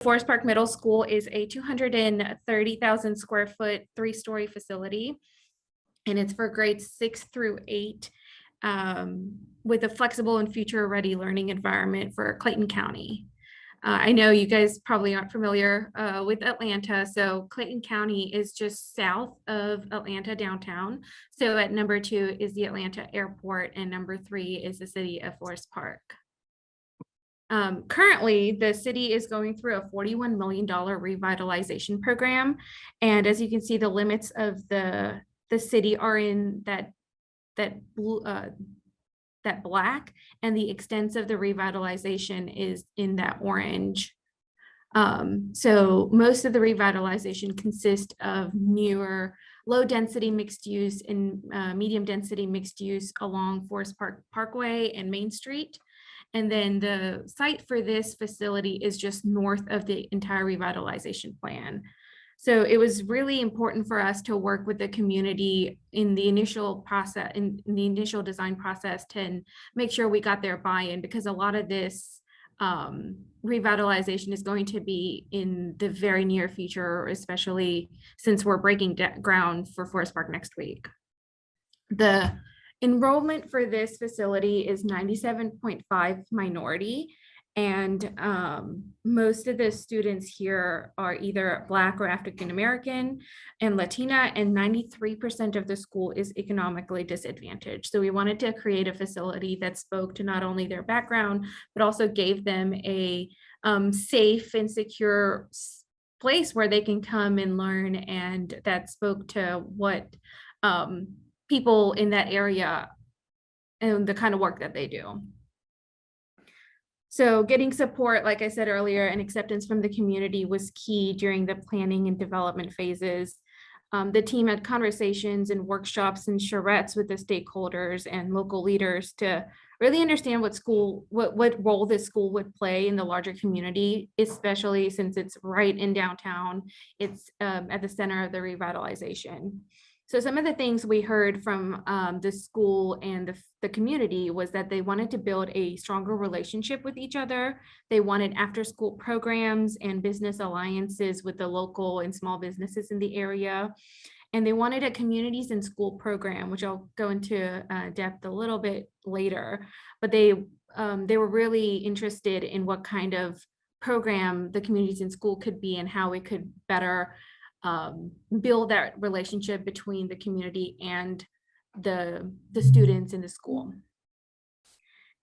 Forest Park Middle School is a 230,000 square foot, 3-story facility, and it's for grades 6 through 8, with a flexible and future-ready learning environment for Clayton County. I know you guys probably aren't familiar with Atlanta, so Clayton County is just south of Atlanta downtown. So at number 2 is the Atlanta Airport, and number 3 is the city of Forest Park. Currently, the city is going through a $41 million revitalization program. And as you can see, the limits of the city are in that blue, that black, and the extent of the revitalization is in that orange. So most of the revitalization consists of newer low density mixed use and medium density mixed use along Forest Park Parkway and Main Street. And then the site for this facility is just north of the entire revitalization plan. So it was really important for us to work with the community in the initial process, in the initial design process, to make sure we got their buy-in, because a lot of this revitalization is going to be in the very near future, especially since we're breaking ground for Forest Park next week. The enrollment for this facility is 97.5 minority, and most of the students here are either Black or African American and Latina, and 93% of the school is economically disadvantaged. So we wanted to create a facility that spoke to not only their background, but also gave them a safe and secure place where they can come and learn, and that spoke to what people in that area and the kind of work that they do. So getting support, like I said earlier, and acceptance from the community was key during the planning and development phases. The team had conversations and workshops and charrettes with the stakeholders and local leaders to really understand what role this school would play in the larger community, especially since it's right in downtown. It's at the center of the revitalization. So some of the things we heard from the school and the community was that they wanted to build a stronger relationship with each other. They wanted after-school programs and business alliances with the local and small businesses in the area. And they wanted a communities and school program, which I'll go into depth a little bit later. But they were really interested in what kind of program the communities and school could be and how it could better build that relationship between the community and the students in the school.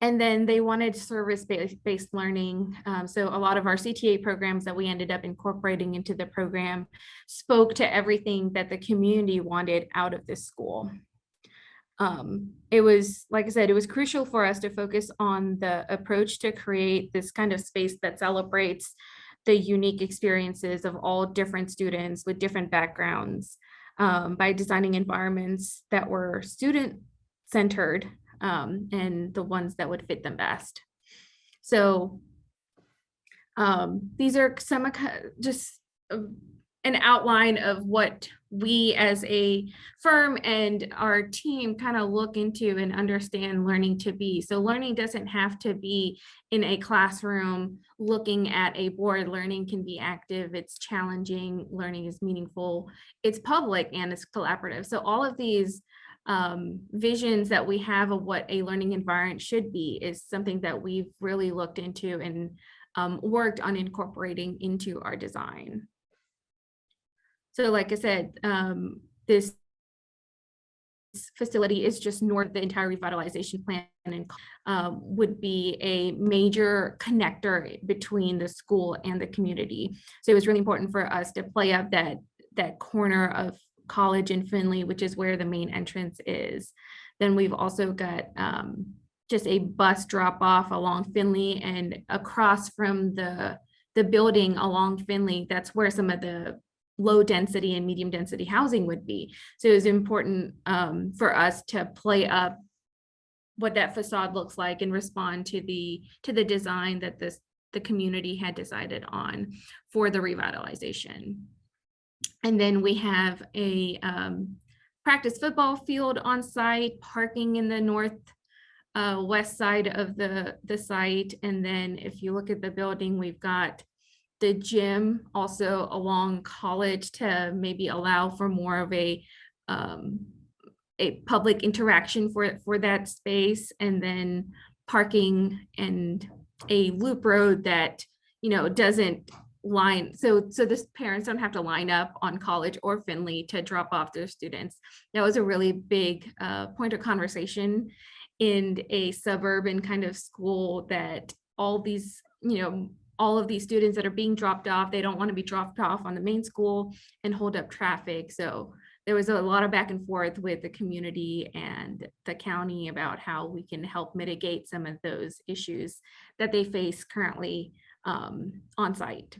And then they wanted service-based learning. So a lot of our CTA programs that we ended up incorporating into the program spoke to everything that the community wanted out of this school. It was, like I said, it was crucial for us to focus on the approach to create this kind of space that celebrates the unique experiences of all different students with different backgrounds, by designing environments that were student-centered and the ones that would fit them best. So these are some just an outline of what we as a firm and our team kind of look into and understand learning to be. So learning doesn't have to be in a classroom looking at a board. Learning can be active, it's challenging, learning is meaningful, it's public, and it's collaborative. So all of these visions that we have of what a learning environment should be is something that we've really looked into and worked on incorporating into our design. So like I said, this facility is just north of the entire revitalization plan and would be a major connector between the school and the community. So it was really important for us to play up that corner of College and Finley, which is where the main entrance is. Then we've also got just a bus drop off along Finley, and across from the building along Finley, that's where some of the low density and medium density housing would be. So it was important for us to play up what that facade looks like and respond to the design that the community had decided on for the revitalization. And then we have a practice football field on site, parking in the north west side of the site. And then if you look at the building, we've got the gym also along College to maybe allow for more of a public interaction for that space, and then parking and a loop road that, doesn't line, so the parents don't have to line up on College or Finley to drop off their students. That was a really big point of conversation in a suburban kind of school, that all these, all of these students that are being dropped off, they don't want to be dropped off on the main school and hold up traffic. So there was a lot of back and forth with the community and the county about how we can help mitigate some of those issues that they face currently on site.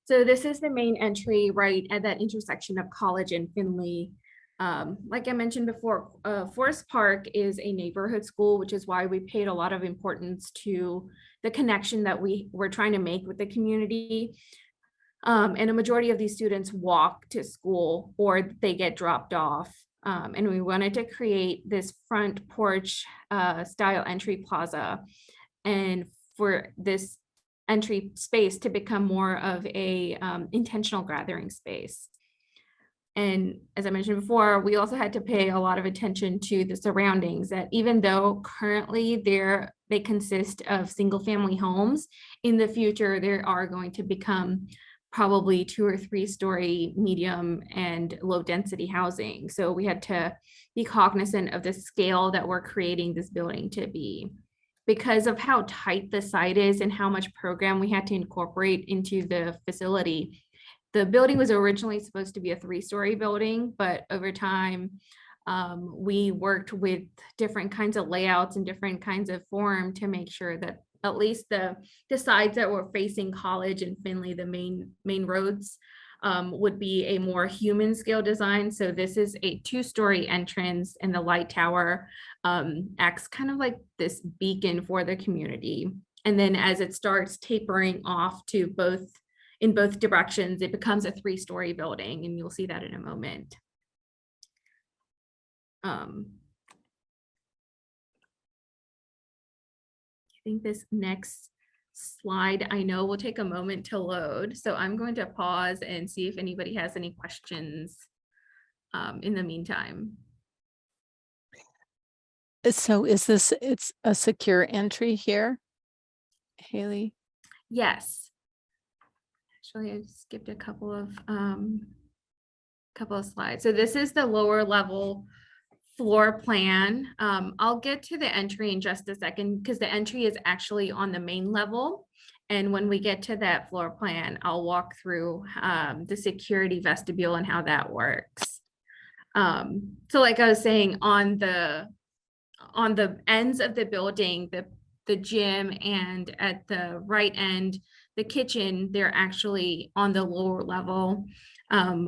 So this is the main entry right at that intersection of College and Finley. Like I mentioned before, Forest Park is a neighborhood school, which is why we paid a lot of importance to the connection that we were trying to make with the community. And a majority of these students walk to school or they get dropped off. And we wanted to create this front porch style entry plaza, and for this entry space to become more of a intentional gathering space. And as I mentioned before, we also had to pay a lot of attention to the surroundings, that even though currently they consist of single family homes, in the future, there are going to become probably 2 or 3 story medium and low density housing. So we had to be cognizant of the scale that we're creating this building to be. Because of how tight the site is and how much program we had to incorporate into the facility, the building was originally supposed to be a 3-story building, but over time, we worked with different kinds of layouts and different kinds of form to make sure that at least the sides that were facing College and Finley, the main roads, would be a more human scale design. So this is a 2-story entrance, and the light tower acts kind of like this beacon for the community. And then as it starts tapering off to in both directions, it becomes a 3-story building, and you'll see that in a moment. I think this next slide, I know, will take a moment to load. So I'm going to pause and see if anybody has any questions in the meantime. So it's a secure entry here, Haley? Yes. Actually, I skipped a couple of slides. So this is the lower level floor plan. I'll get to the entry in just a second, because the entry is actually on the main level. And when we get to that floor plan, I'll walk through the security vestibule and how that works. So like I was saying, on the ends of the building, the gym, and at the right end, the kitchen, they're actually on the lower level.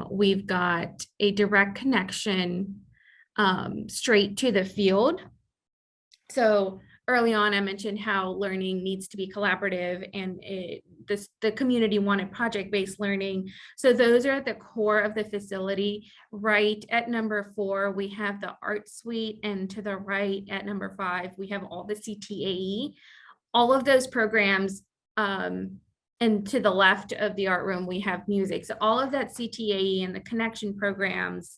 We've got a direct connection straight to the field. So early on, I mentioned how learning needs to be collaborative, and the community wanted project-based learning. So those are at the core of the facility. Right at number 4, we have the art suite, and to the right at number 5, we have all the CTAE. All of those programs, and to the left of the art room, we have music. So all of that CTAE and the connection programs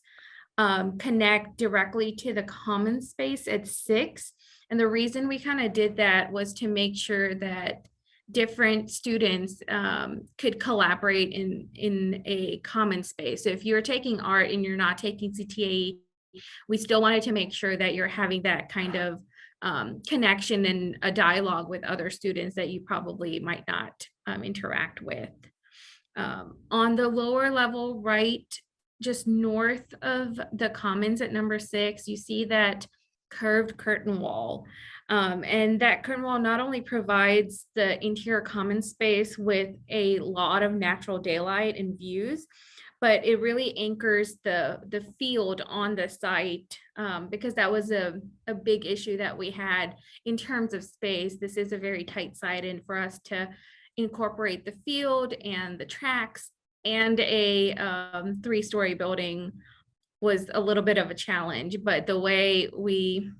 connect directly to the common space at 6. And the reason we kind of did that was to make sure that different students could collaborate in a common space. So if you're taking art and you're not taking CTA, we still wanted to make sure that you're having that kind of connection and a dialogue with other students that you probably might not interact with. On the lower level, right, just north of the commons at number 6, you see that curved curtain wall. And that curtain wall not only provides the interior common space with a lot of natural daylight and views, but it really anchors the field on the site, because that was a big issue that we had in terms of space. This is a very tight site, and for us to incorporate the field and the tracks and a 3-story building was a little bit of a challenge. But the way we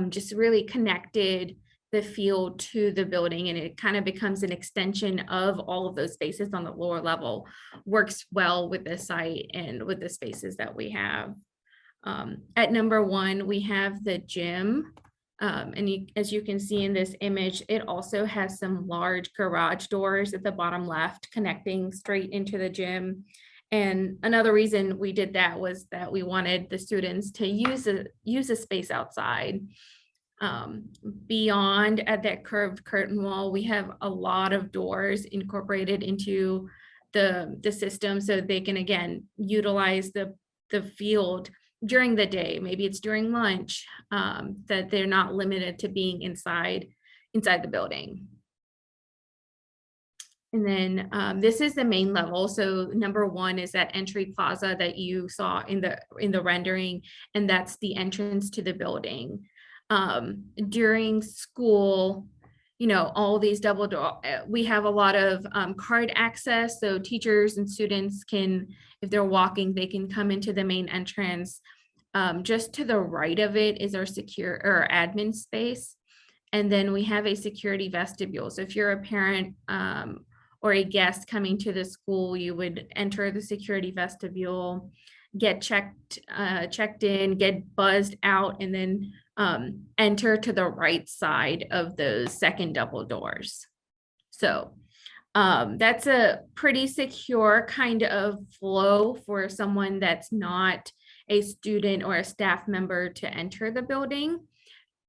just really connected the field to the building, and it kind of becomes an extension of all of those spaces on the lower level. Works well with the site and with the spaces that we have. At number 1, we have the gym. And as you can see in this image, it also has some large garage doors at the bottom left connecting straight into the gym. And another reason we did that was that we wanted the students to use a space outside. Beyond at that curved curtain wall, we have a lot of doors incorporated into the system, so they can again utilize the field during the day. Maybe it's during lunch, that they're not limited to being inside the building. And then this is the main level. So number 1 is that entry plaza that you saw in the rendering, and that's the entrance to the building. During school, all these double door, we have a lot of card access, so teachers and students can, if they're walking, they can come into the main entrance. Just to the right of it is our secure or admin space, and then we have a security vestibule. So if you're a parent or a guest coming to the school, you would enter the security vestibule, get checked in, get buzzed out, and then enter to the right side of those second double doors. So that's a pretty secure kind of flow for someone that's not a student or a staff member to enter the building.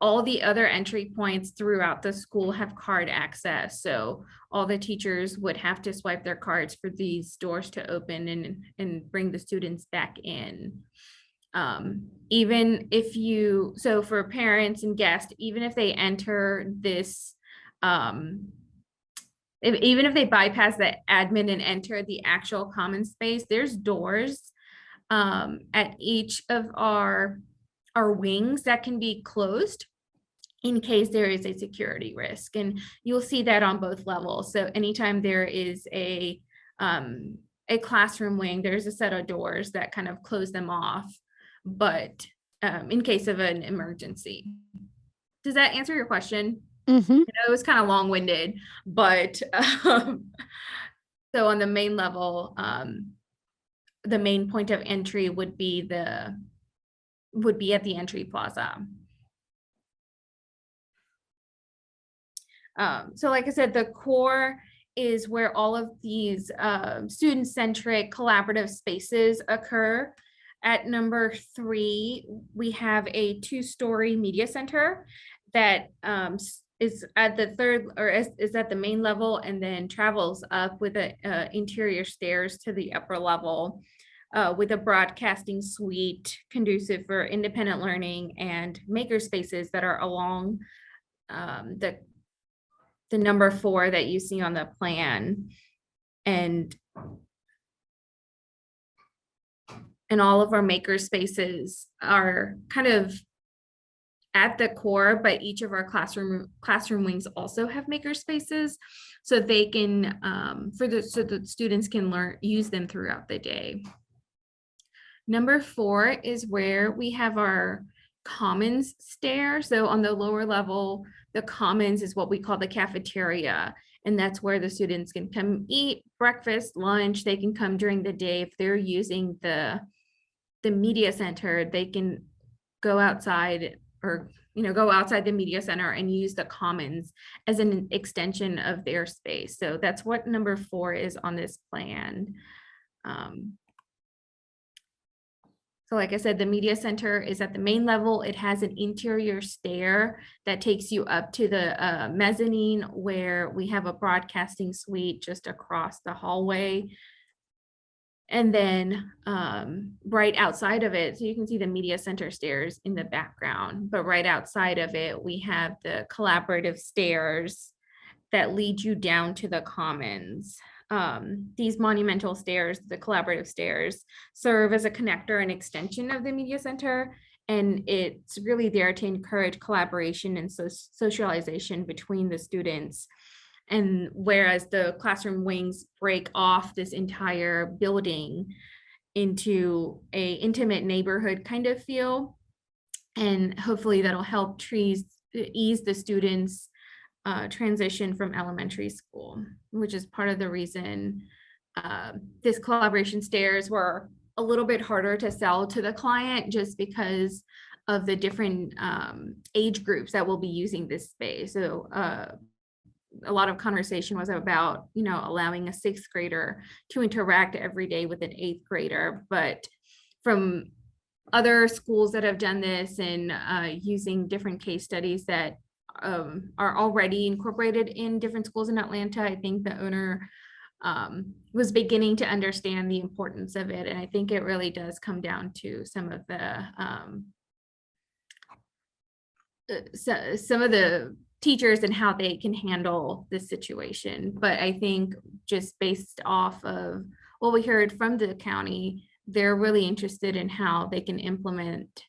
All the other entry points throughout the school have card access. So all the teachers would have to swipe their cards for these doors to open and bring the students back in. Even if so for parents and guests, even if they enter this, even if they bypass the admin and enter the actual common space, there's doors at each of our wings that can be closed in case there is a security risk. And you'll see that on both levels. So anytime there is a classroom wing, there's a set of doors that kind of close them off, but in case of an emergency. Does that answer your question? Mm-hmm. I know it was kind of long-winded, but so on the main level, the main point of entry would be at the entry plaza. So like I said, the core is where all of these student-centric collaborative spaces occur. At number 3, we have a 2-story media center that is at the third, or is at the main level, and then travels up with interior stairs to the upper level, with a broadcasting suite conducive for independent learning and maker spaces that are along the number 4 that you see on the plan. And all of our maker spaces are kind of at the core, but each of our classroom wings also have maker spaces, so they can so the students can use them throughout the day. Number 4 is where we have our commons stair. So on the lower level, the commons is what we call the cafeteria, and that's where the students can come eat breakfast, lunch. They can come during the day. If they're using the media center, they can go outside, or go outside the media center and use the commons as an extension of their space. So that's what number 4 is on this plan. So like I said, the media center is at the main level. It has an interior stair that takes you up to the mezzanine, where we have a broadcasting suite just across the hallway. And then right outside of it, so you can see the media center stairs in the background, but right outside of it, we have the collaborative stairs that lead you down to the commons. These monumental stairs, the collaborative stairs, serve as a connector and extension of the media center, and it's really there to encourage collaboration and socialization between the students. And whereas the classroom wings break off this entire building into a intimate neighborhood kind of feel, and hopefully that'll help ease the students transition from elementary school, which is part of the reason this collaboration stairs were a little bit harder to sell to the client, just because of the different age groups that will be using this space. So a lot of conversation was about, allowing a sixth grader to interact every day with an eighth grader. But from other schools that have done this and using different case studies that are already incorporated in different schools in Atlanta, I think the owner was beginning to understand the importance of it. And I think it really does come down to some of the teachers and how they can handle this situation. But I think just based off of what we heard from the county, they're really interested in how they can implement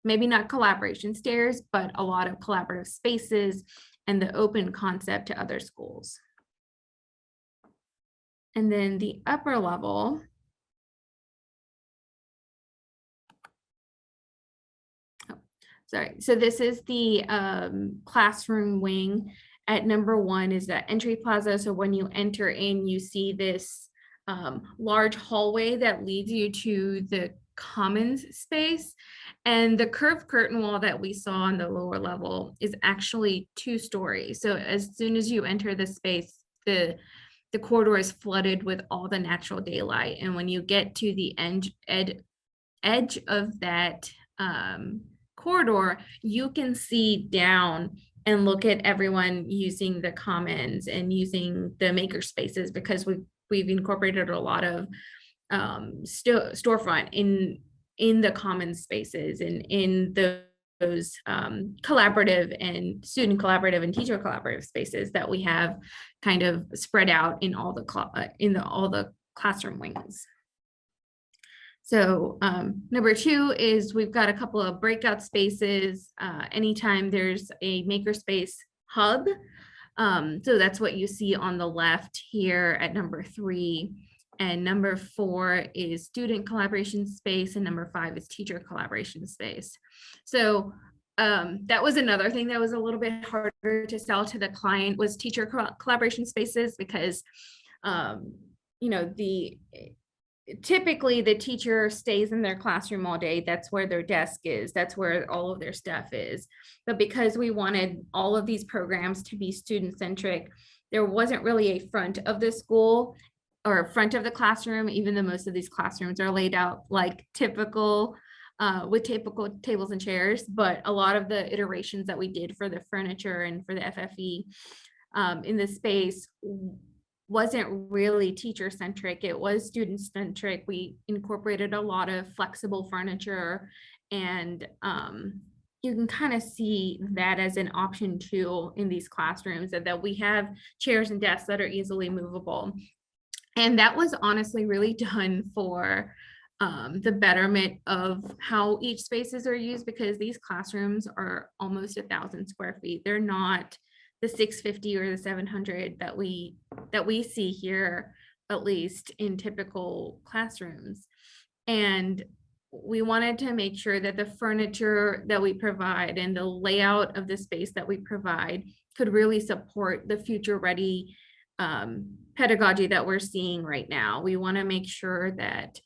maybe not collaboration stairs, but a lot of collaborative spaces and the open concept to other schools. And then the upper level, so this is the classroom wing. At number 1 is the entry plaza. So when you enter in, you see this large hallway that leads you to the commons space. And the curved curtain wall that we saw on the lower level is actually 2 stories. So as soon as you enter the space, the corridor is flooded with all the natural daylight. And when you get to the edge of that corridor, you can see down and look at everyone using the commons and using the maker spaces, because we've incorporated a lot of storefront in the common spaces and in those collaborative and student collaborative and teacher collaborative spaces that we have kind of spread out in all the classroom wings. So number 2 is we've got a couple of breakout spaces anytime there's a makerspace hub. So that's what you see on the left here at number 3. And number 4 is student collaboration space, and number 5 is teacher collaboration space. So that was another thing that was a little bit harder to sell to the client, was teacher collaboration spaces, because typically the teacher stays in their classroom all day. That's where their desk is. That's where all of their stuff is. But because we wanted all of these programs to be student centric, there wasn't really a front of the school or front of the classroom, even though most of these classrooms are laid out like typical with typical tables and chairs. But a lot of the iterations that we did for the furniture and for the FFE in this space wasn't really teacher centric. It was student centric. We incorporated a lot of flexible furniture, and you can kind of see that as an option too in these classrooms, that we have chairs and desks that are easily movable. And that was honestly really done for the betterment of how each spaces are used, because these classrooms are almost 1,000 square feet. They're not the 650 or the 700 that we see here, at least in typical classrooms. And we wanted to make sure that the furniture that we provide and the layout of the space that we provide could really support the future ready pedagogy that we're seeing right now. We want to make sure that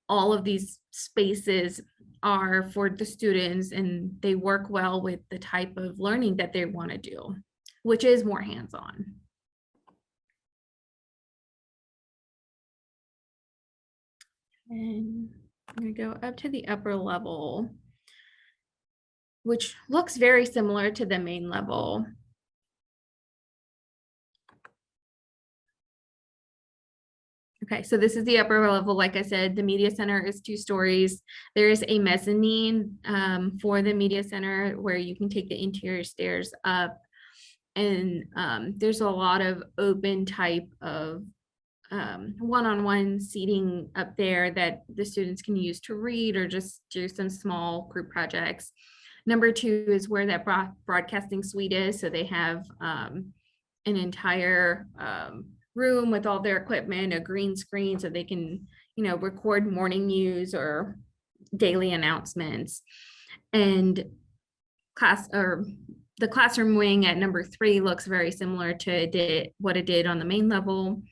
all of these spaces are for the students and they work well with the type of learning that they want to do, which is more hands-on. And I'm going to go up to the upper level, which looks very similar to the main level. Okay, so this is the upper level. Like I said, the media center is 2 stories. There is a mezzanine for the media center where you can take the interior stairs up. And there's a lot of open type of one-on-one seating up there that the students can use to read or just do some small group projects. Number 2 is where that broadcasting suite is. So they have an entire room with all their equipment, a green screen, so they can, record morning news or daily announcements. And The classroom wing at number 3 looks very similar to what it did on the main level.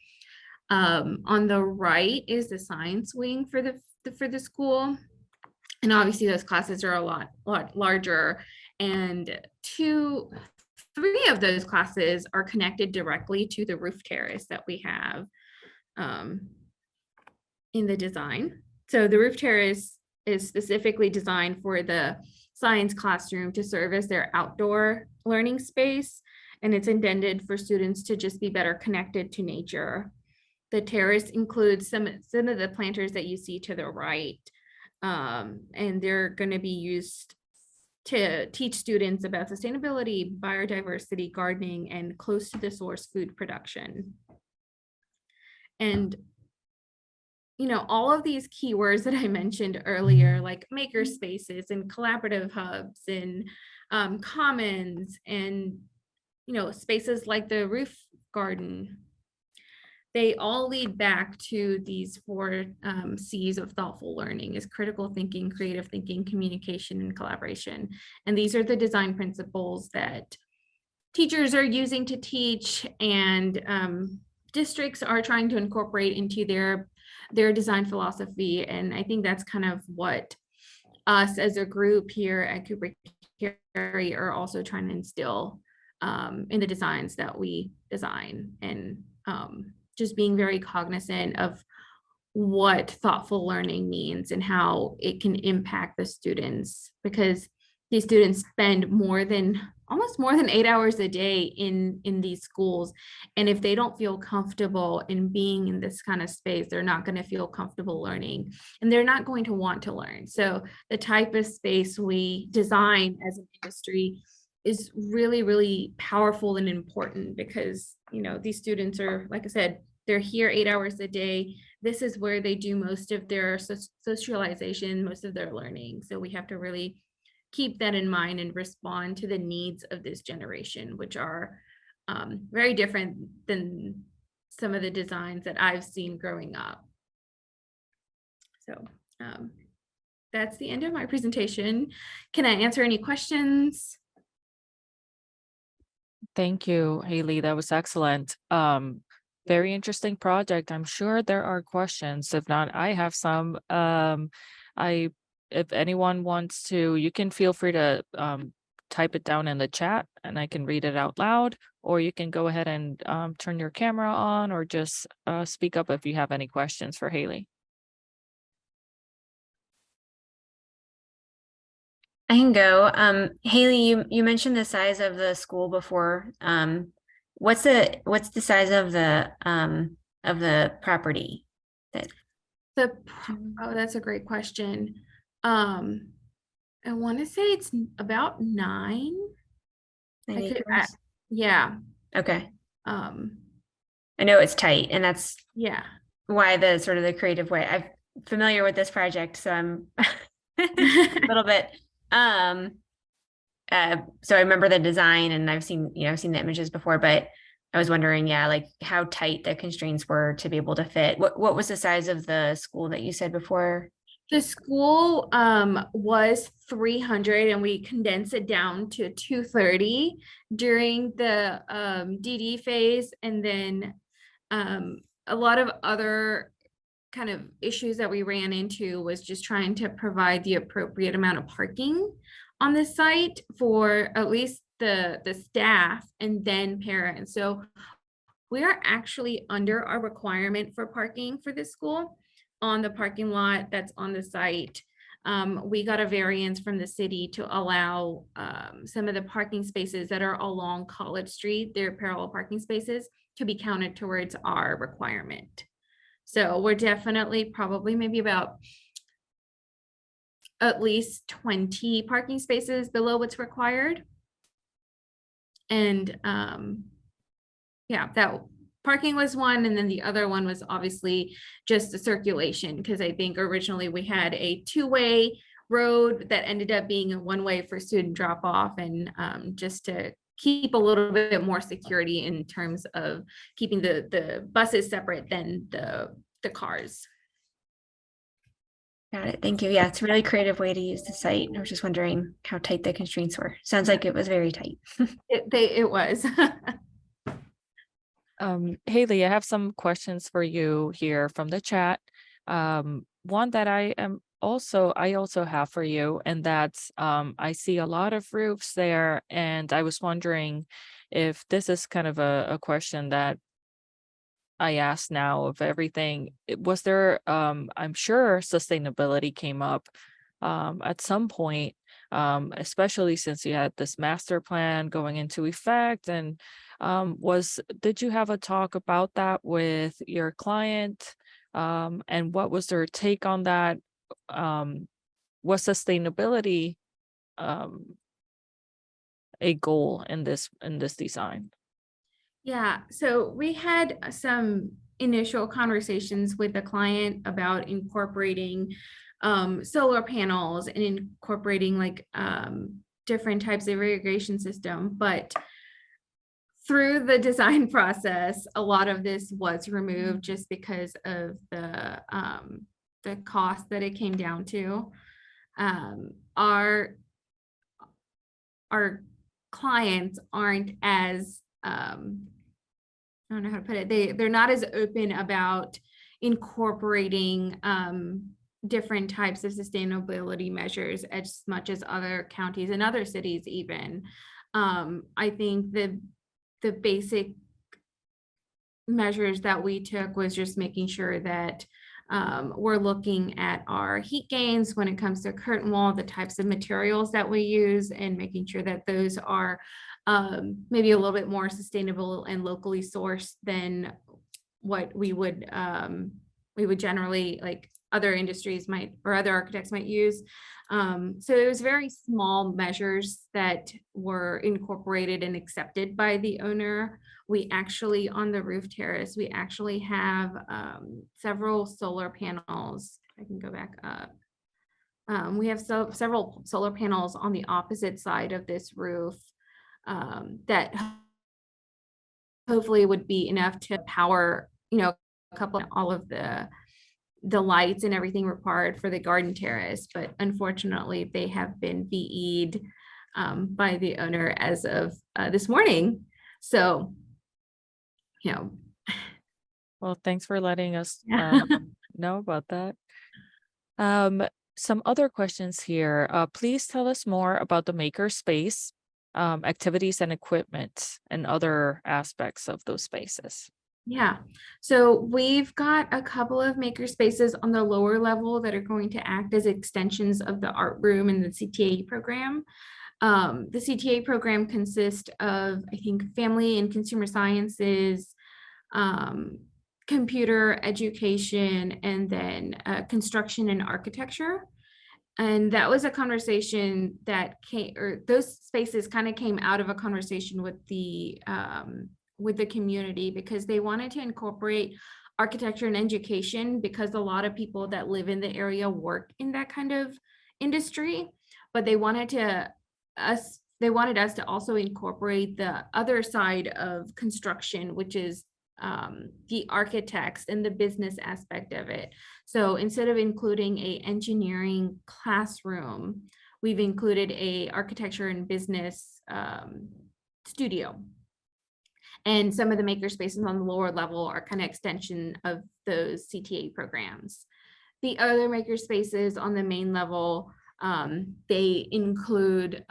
On the right is the science wing for the school. And obviously those classes are a lot larger, and 3 of those classes are connected directly to the roof terrace that we have in the design. So the roof terrace is specifically designed for the science classroom to serve as their outdoor learning space, and it's intended for students to just be better connected to nature. The terrace includes some of the planters that you see to the right, and they're going to be used to teach students about sustainability, biodiversity, gardening, and close to the source food production. And all of these keywords that I mentioned earlier, like maker spaces and collaborative hubs and commons and spaces like the roof garden, they all lead back to these 4 C's of thoughtful learning: is critical thinking, creative thinking, communication, and collaboration. And these are the design principles that teachers are using to teach, and districts are trying to incorporate into their design philosophy. And I think that's kind of what us as a group here at Cooper Carry are also trying to instill in the designs that we design, and just being very cognizant of what thoughtful learning means and how it can impact the students, because these students spend almost more than 8 hours a day in these schools. And if they don't feel comfortable in being in this kind of space, they're not going to feel comfortable learning, and they're not going to want to learn. So the type of space we design as an industry is really, really powerful and important, because these students are, like I said, they're here 8 hours a day. This is where they do most of their socialization, most of their learning. So we have to really keep that in mind and respond to the needs of this generation, which are very different than some of the designs that I've seen growing up. So that's the end of my presentation. Can I answer any questions? Thank you, Haley. That was excellent. Very interesting project. I'm sure there are questions. If not, I have some. If anyone wants to, you can feel free to type it down in the chat and I can read it out loud, or you can go ahead and turn your camera on, or just speak up if you have any questions for Haley. I can go. Haley, you mentioned the size of the school before. What's the size of the property? Oh, that's a great question. I want to say it's about 9. 9 acres? Yeah. Okay. I know it's tight, and that's yeah. why the sort of the creative way. I'm familiar with this project, so I'm a little bit. So I remember the design, and I've seen the images before, but I was wondering, like how tight the constraints were to be able to fit. What was the size of the school that you said before? The school was 300, and we condensed it down to 230 during the DD phase. And then a lot of other kind of issues that we ran into was just trying to provide the appropriate amount of parking on the site for at least the staff and then parents. So we are actually under our requirement for parking for this school on the parking lot that's on the site. We got a variance from the city to allow some of the parking spaces that are along College Street, they're parallel parking spaces, to be counted towards our requirement. So we're definitely probably maybe about at least 20 parking spaces below what's required. And yeah, that parking was one, and then the other one was obviously just the circulation, because I think originally we had a 2-way road that ended up being a 1-way for student drop off, and just to keep a little bit more security in terms of keeping the buses separate than the cars. Got it. Thank you. Yeah, it's a really creative way to use the site. I was just wondering how tight the constraints were. Sounds like it was very tight. It was. Haley, I have some questions for you here from the chat. One that I also have for you, and that's I see a lot of roofs there, and I was wondering if this is kind of a question that I asked now of everything. Was there, I'm sure sustainability came up at some point, especially since you had this master plan going into effect. And did you have a talk about that with your client? And what was their take on that? Was sustainability um, a goal in this design? Yeah, so we had some initial conversations with the client about incorporating solar panels and incorporating like different types of irrigation system, but through the design process, a lot of this was removed just because of the cost that it came down to. Our clients aren't as I don't know how to put it. They're not as open about incorporating different types of sustainability measures as much as other counties and other cities even. I think the basic measures that we took was just making sure that we're looking at our heat gains when it comes to curtain wall, the types of materials that we use, and making sure that those are maybe a little bit more sustainable and locally sourced than what we would generally, like other industries might, or other architects might use. So it was very small measures that were incorporated and accepted by the owner. We actually, on the roof terrace, we actually have several solar panels. I can go back up. We have several solar panels on the opposite side of this roof that hopefully would be enough to power, a couple of all of the lights and everything required for the garden terrace, but unfortunately they have been VE'd by the owner as of this morning. So, Well, thanks for letting us yeah. know about that. Some other questions here. Please tell us more about the maker space, activities and equipment, and other aspects of those spaces. Yeah, so we've got a couple of maker spaces on the lower level that are going to act as extensions of the art room and the CTAE program. The CTA program consists of, I think, family and consumer sciences, computer education, and then construction and architecture. And that was a conversation that came, or those spaces kind of came out of a conversation with the community, because they wanted to incorporate architecture and education, because a lot of people that live in the area work in that kind of industry, but they wanted us to also incorporate the other side of construction, which is the architects and the business aspect of it. So instead of including a engineering classroom, we've included a architecture and business studio. And some of the maker spaces on the lower level are kind of extension of those CTA programs. The other maker spaces on the main level, they include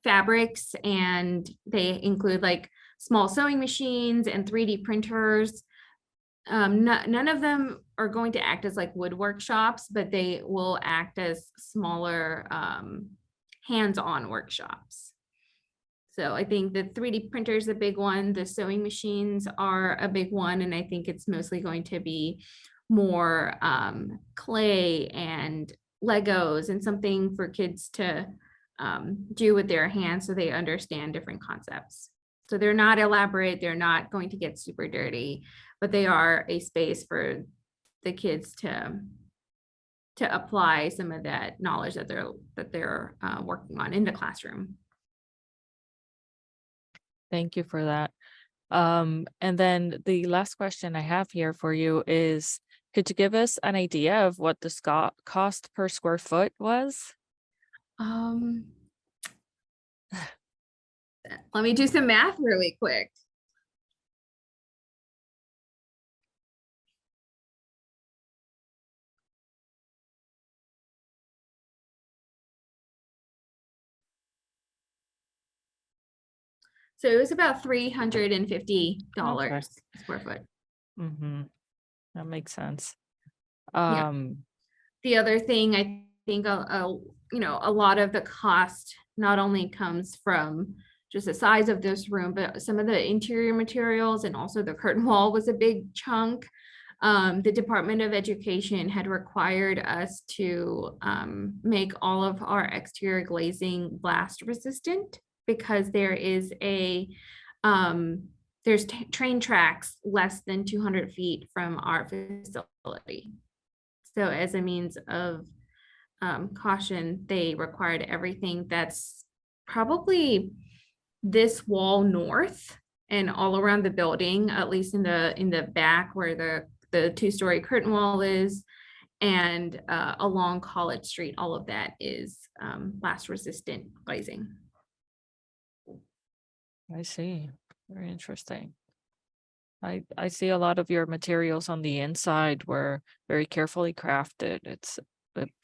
fabrics, and they include like small sewing machines and 3D printers. None of them are going to act as like wood workshops, but they will act as smaller hands-on workshops. So I think the 3D printer is a big one. The sewing machines are a big one. And I think it's mostly going to be more clay and Legos and something for kids to do with their hands so they understand different concepts. So they're not elaborate, they're not going to get super dirty, but they are a space for the kids to apply some of that knowledge that they're working on in the classroom. Thank you for that. And then the last question I have here for you is, Could you give us an idea of what the cost per square foot was? Um, let me do some math really quick. So it was about $350 square foot. Mm-hmm. That makes sense. Yeah. The other thing, I think you know, a lot of the cost not only comes from just the size of this room, but some of the interior materials, and also the curtain wall was a big chunk. The Department of Education had required us to make all of our exterior glazing blast resistant, because there is there's train tracks less than 200 feet from our facility. So as a means of caution, they required everything that's probably this wall north and all around the building, at least in the back where the two-story curtain wall is, and along College Street, all of that is blast resistant glazing. I see. Very interesting. I see a lot of your materials on the inside were very carefully crafted. It's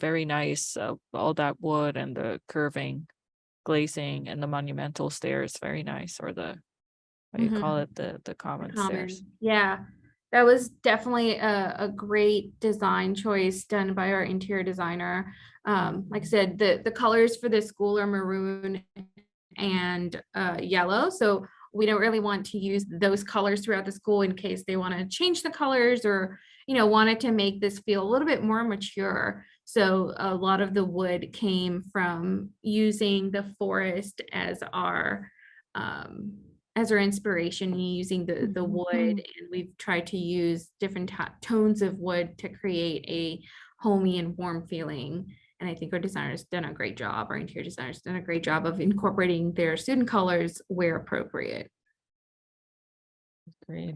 very nice. All that wood and the curving glazing and the monumental stairs, very nice. Or the, what do you call it? The common stairs. Yeah, that was definitely a great design choice done by our interior designer. Like I said, the colors for the school are maroon and yellow. So we don't really want to use those colors throughout the school in case they want to change the colors, or, you know, wanted to make this feel a little bit more mature. So a lot of the wood came from using the forest as our inspiration, using the wood, and we've tried to use different tones of wood to create a homey and warm feeling. And I think our designers done a great job, our interior designers done a great job of incorporating their student colors where appropriate. Great.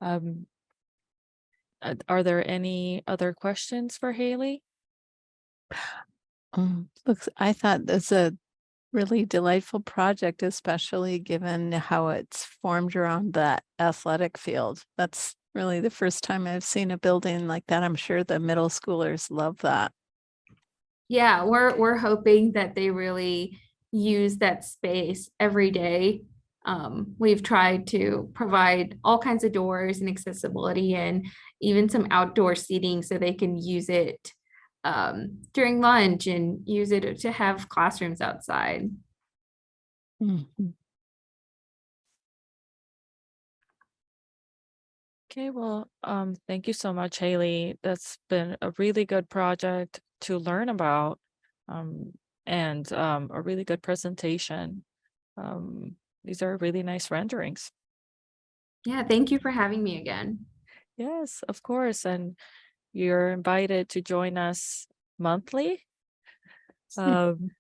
Are there any other questions for Haley? I thought that's a really delightful project, especially given how it's formed around that athletic field. That's really the first time I've seen a building like that. I'm sure the middle schoolers love that. Yeah, we're hoping that they really use that space every day. We've tried to provide all kinds of doors and accessibility, and even some outdoor seating so they can use it during lunch and use it to have classrooms outside. Mhm. Okay, well, thank you so much, Haley. That's been a really good project to learn about, and a really good presentation. These are really nice renderings. Yeah, thank you for having me again. Yes, of course, and you're invited to join us monthly. Um,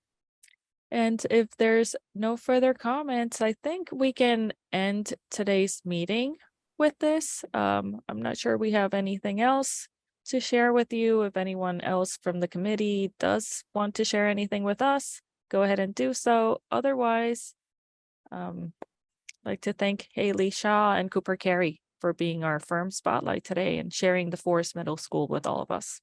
and if there's no further comments, I think we can end today's meeting with this. I'm not sure we have anything else to share with you. If anyone else from the committee does want to share anything with us, go ahead and do so. Otherwise, I'd like to thank Haley Shaw and Cooper Carey for being our firm spotlight today and sharing the Forest Middle School with all of us.